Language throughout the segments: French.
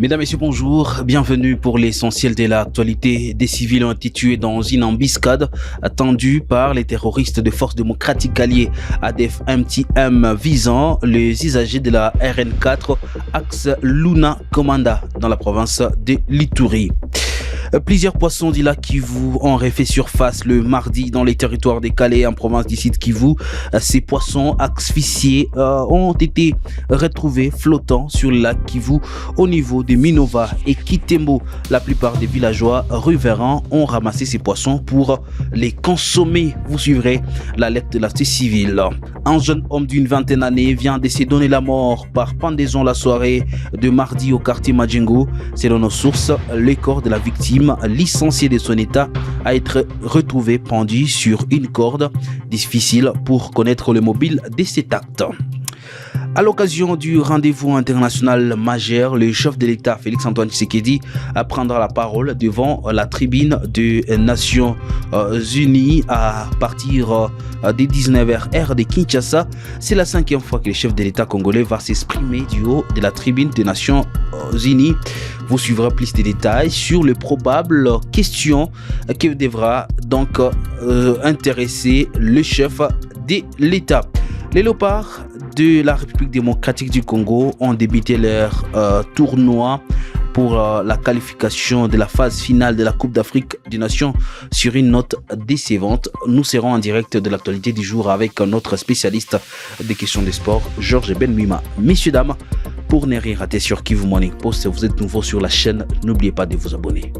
Mesdames, Messieurs, bonjour. Bienvenue pour l'essentiel de l'actualité. Des civils ont été tués dans une embuscade tendue par les terroristes de Forces démocratiques alliées ADF-MTM visant les usagers de la RN4 axe Luna Komanda dans la province de l'Ituri. Plusieurs poissons du lac Kivu ont refait surface le mardi dans les territoires des Calais en province du Sud Kivu. Ces poissons asphyxiés ont été retrouvés flottant sur le lac Kivu au niveau de Minova et Kitembo. La plupart des villageois riverains ont ramassé ces poissons pour les consommer. Vous suivrez la lettre de la société civile. Un jeune homme d'une vingtaine d'années vient de se donner la mort par pendaison la soirée de mardi au quartier Majengo. Selon nos sources, le corps de la victime licencié de son état a été retrouvé pendu sur une corde. Difficile pour connaître le mobile de cet acte. À l'occasion du rendez-vous international majeur, le chef de l'État Félix Antoine Tshisekedi prendra la parole devant la tribune des Nations Unies à partir des 19h heure de Kinshasa. C'est la 5e fois que le chef de l'État congolais va s'exprimer du haut de la tribune des Nations Unies. Vous suivrez plus de détails sur les probables questions qui devra donc intéresser le chef de l'État. Les léopards de la République démocratique du Congo ont débuté leur tournoi pour la qualification de la phase finale de la Coupe d'Afrique des Nations sur une note décevante. Nous serons en direct de l'actualité du jour avec notre spécialiste des questions des sports, Georges Benmima. Messieurs, dames, pour ne rien rater sur Kivu Morning Post, vous êtes nouveau sur la chaîne, n'oubliez pas de vous abonner.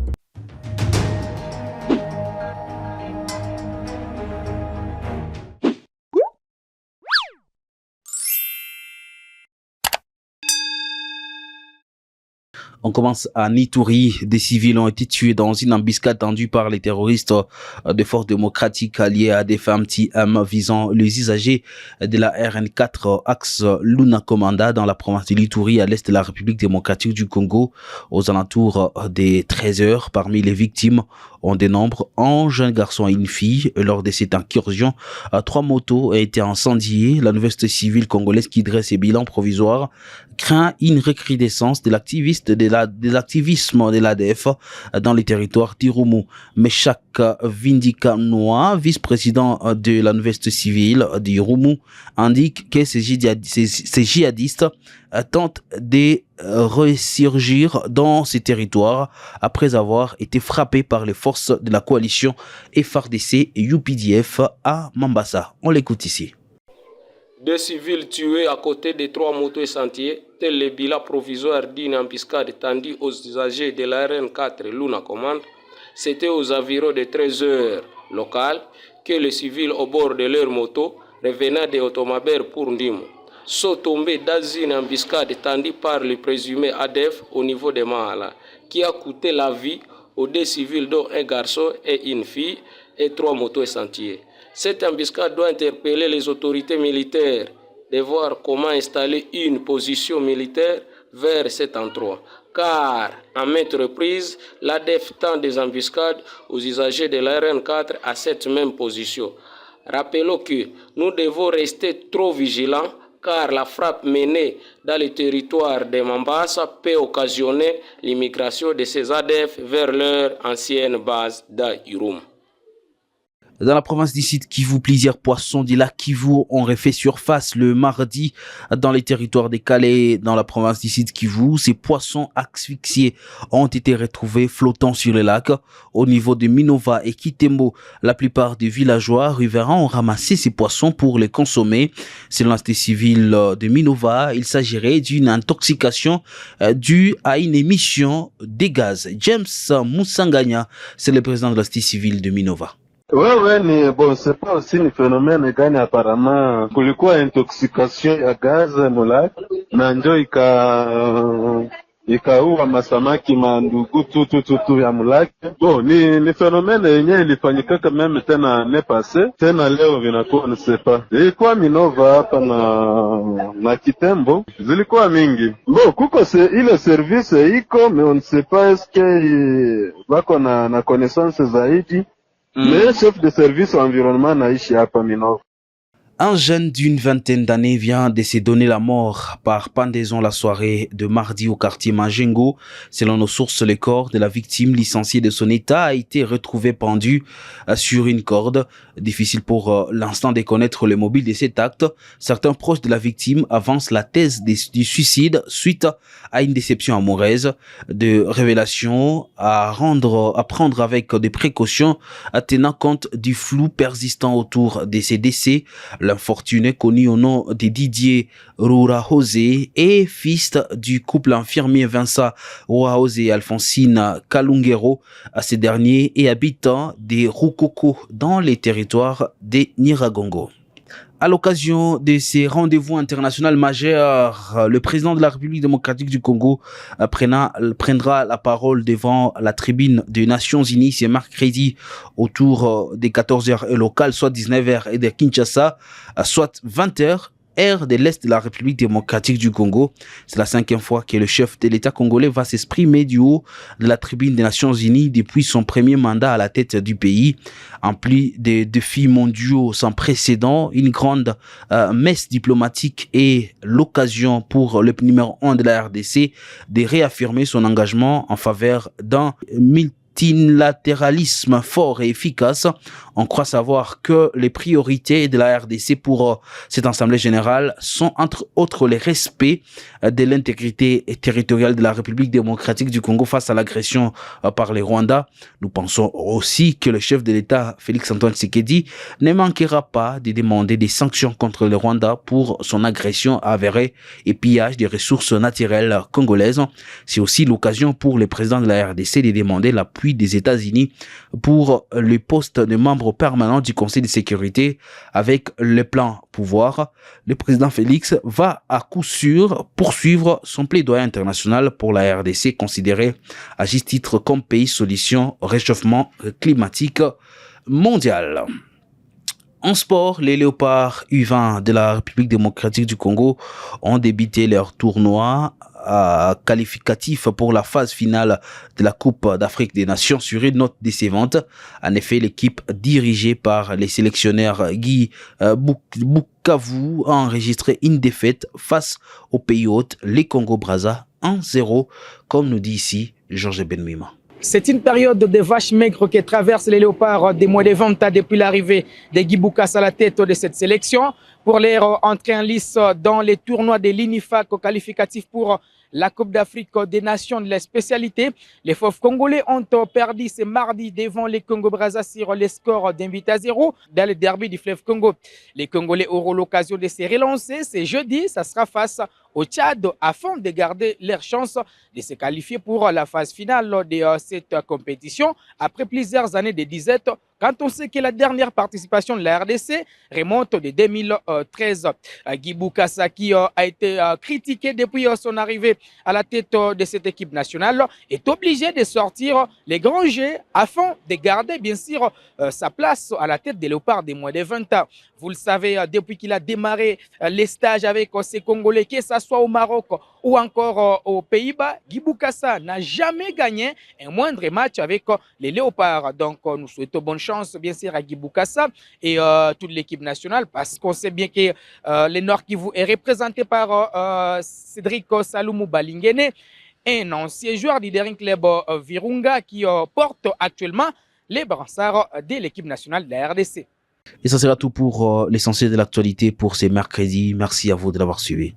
On commence à Ituri. Des civils ont été tués dans une embuscade tendue par les terroristes de Forces démocratiques alliées à ADF-MTM visant les usagers de la RN4 axe Luna Komanda dans la province de l'Ituri à l'est de la République démocratique du Congo. Aux alentours des 13h, parmi les victimes, on dénombre un jeune garçon et une fille. Lors de cette incursion, 3 motos ont été incendiées. La nouvelle société civile congolaise qui dresse ses bilans provisoires craint une recrudescence de l'activisme de l'ADF dans les territoires d'Irumu. Meshak Vindikanoa, vice-président de la nouvelle société civile d'Irumu, indique que ces djihadistes tentent de ressurgir dans ces territoires après avoir été frappés par les forces de la coalition FARDC et UPDF à Mambasa. On l'écoute ici. 2 civils tués à côté de 3 motos et sentiers, tel le bilan provisoire d'une embuscade tendue aux usagers de la RN4 Luna Commande. C'était aux environs de 13h locales que les civils au bord de leur moto revenaient de Otomabère pour Ndimo sont tombés dans une embuscade tendue par le présumé ADF au niveau de Mahala, qui a coûté la vie aux 2 civils dont un garçon et une fille et 3 motos et sentiers. Cette embuscade doit interpeller les autorités militaires de voir comment installer une position militaire vers cet endroit. Car, à maintes reprises, l'ADF tend des embuscades aux usagers de la RN4 à cette même position. Rappelons que nous devons rester trop vigilants car la frappe menée dans le territoire de Mambasa peut occasionner l'immigration de ces ADF vers leur ancienne base d'Irum. Dans la province du Sud Kivu, plusieurs poissons du lac Kivu ont refait surface le mardi dans les territoires des Calais. Dans la province du Sud Kivu, ces poissons asphyxiés ont été retrouvés flottant sur le lac. Au niveau de Minova et Kitembo, la plupart des villageois riverains ont ramassé ces poissons pour les consommer. Selon la société civile de Minova, il s'agirait d'une intoxication due à une émission de gaz. James Moussanganya, c'est le président de la société civile de Minova. Ouais, ni bon, c'est pas aussi ni phénomène gani apparemment kulikuwa intoxication ya gaz mulaki na njo ikaua masamaki mandugu tu ya mulaki. Bon, ni phénomène yenye ilifanyika meme tena ne passé tena leo vinakuwa ne sais pas. Ilikuwa Minova hapa na Kitembo zilikuwa mingi. Bon, kuko ile service iko mais on ne sait pas est-ce que bako na connaissance zaidi. Le chef de service environnement naishi hapa Minova. Un jeune d'une vingtaine d'années vient de se donner la mort par pendaison la soirée de mardi au quartier Majengo. Selon nos sources, le corps de la victime licenciée de son état a été retrouvé pendu sur une corde. Difficile pour l'instant de connaître le mobile de cet acte. Certains proches de la victime avancent la thèse du suicide suite à une déception amoureuse. De révélations à prendre avec des précautions, tenant compte du flou persistant autour de ces décès. L'infortuné, connu au nom de Didier Rouraose, est fils du couple infirmier Vincent Rouraose et Alphonsine Kalungero. À ces derniers et habitant des Rukoko dans les territoires des Nyiragongo. À l'occasion de ces rendez-vous internationaux majeurs, le président de la République démocratique du Congo prendra la parole devant la tribune des Nations Unies ce mercredi autour des 14h locales, soit 19h et de Kinshasa, soit 20h. Heure de l'Est de la République démocratique du Congo. C'est la 5e fois que le chef de l'État congolais va s'exprimer du haut de la tribune des Nations Unies depuis son premier mandat à la tête du pays. En plus des défis mondiaux sans précédent, une grande messe diplomatique est l'occasion pour le numéro 1 de la RDC de réaffirmer son engagement en faveur d'un multilatéralisme fort et efficace. On croit savoir que les priorités de la RDC pour cette Assemblée générale sont entre autres le respect de l'intégrité territoriale de la République démocratique du Congo face à l'agression par les Rwandais. Nous pensons aussi que le chef de l'État, Félix-Antoine Tshisekedi, ne manquera pas de demander des sanctions contre le Rwanda pour son agression avérée et pillage des ressources naturelles congolaises. C'est aussi l'occasion pour le président de la RDC de demander l'appui des États-Unis pour le poste de membre permanent du Conseil de sécurité. Avec le plan pouvoir, le président Félix va à coup sûr poursuivre son plaidoyer international pour la RDC, considérée à juste titre comme pays solution au réchauffement climatique mondial. En sport, les Léopards U20 de la République démocratique du Congo ont débuté leur tournoi qualificatif pour la phase finale de la Coupe d'Afrique des Nations sur une note décevante. En effet, l'équipe dirigée par les sélectionneurs Guy Bukavu a enregistré une défaite face au pays hôte, les Congo-Brazza, 1-0, comme nous dit ici Georges Benmima. C'est une période de vaches maigres que traversent les Léopards des mois de vente depuis l'arrivée de Guy Boukas à la tête de cette sélection. Pour leur entrée en lice dans les tournois de l'INIFAC qualificatifs pour la Coupe d'Afrique des Nations de la spécialité, les Fauves congolais ont perdu ce mardi devant les Congo-Brazza sur les scores d'1-0 dans le derby du fleuve Congo. Les Congolais auront l'occasion de se relancer. Ce jeudi, ça sera face au Tchad afin de garder leur chance de se qualifier pour la phase finale de cette compétition après plusieurs années de disette. Quand on sait que la dernière participation de la RDC remonte de 2013, Guy Boukas, qui a été critiqué depuis son arrivée à la tête de cette équipe nationale, est obligé de sortir les grands jeux afin de garder bien sûr sa place à la tête des Léopards des moins de 20 ans. Vous le savez, depuis qu'il a démarré les stages avec ces Congolais, que ce soit au Maroc ou encore aux Pays-Bas, Guy Boukas n'a jamais gagné un moindre match avec les Léopards. Donc nous souhaitons bonne chance bien sûr à Guy Boukas et toute l'équipe nationale, parce qu'on sait bien que le Nord Kivu est représenté par Cédric Saloumou Balingene, un ancien joueur du Daring Club Virunga qui porte actuellement les brassards de l'équipe nationale de la RDC. Et ça sera tout pour l'essentiel de l'actualité pour ces mercredis. Merci à vous de l'avoir suivi.